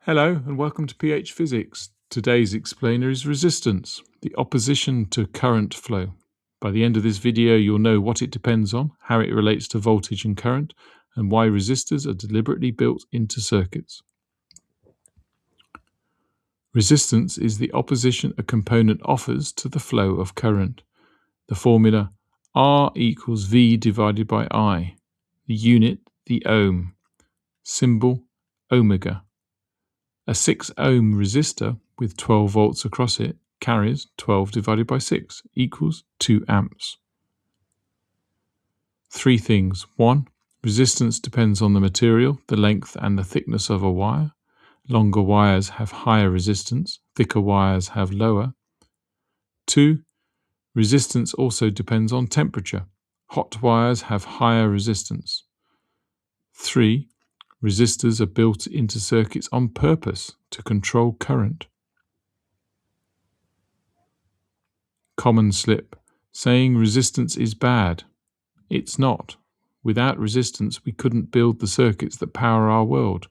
Hello and welcome to PH Physics. Today's explainer is resistance, the opposition to current flow. By the end of this video you'll know what it depends on, how it relates to voltage and current, and why resistors are deliberately built into circuits. Resistance is the opposition a component offers to the flow of current. The formula R equals V divided by I, the unit the ohm, symbol omega. A 6 ohm resistor with 12 volts across it carries 12 divided by 6 equals 2 amps. Three things. 1. Resistance depends on the material, the length and the thickness of a wire. Longer wires have higher resistance, thicker wires have lower. 2. Resistance also depends on temperature. Hot wires have higher resistance. 3. Resistors are built into circuits on purpose to control current. Common slip. Saying resistance is bad. It's not. Without resistance, we couldn't build the circuits that power our world.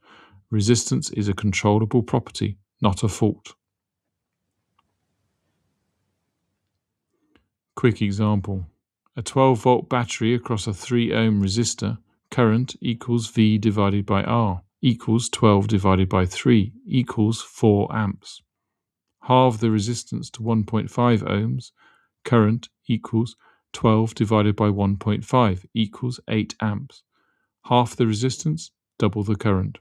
Resistance is a controllable property, not a fault. Quick example. A 12-volt battery across a 3 ohm resistor, current equals V divided by R, equals 12 divided by 3, equals 4 amps. Halve the resistance to 1.5 ohms, current equals 12 divided by 1.5 equals 8 amps. Half the resistance, double the current.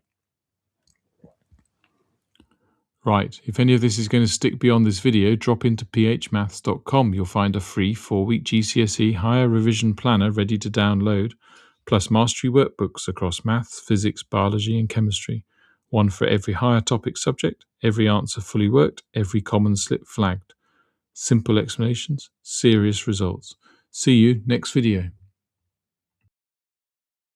Right, if any of this is going to stick beyond this video, drop into phmaths.com. You'll find a free 4-week GCSE higher revision planner ready to download, plus mastery workbooks across maths, physics, biology and chemistry. One for every higher topic subject, every answer fully worked, every common slip flagged. Simple explanations, serious results. See you next video.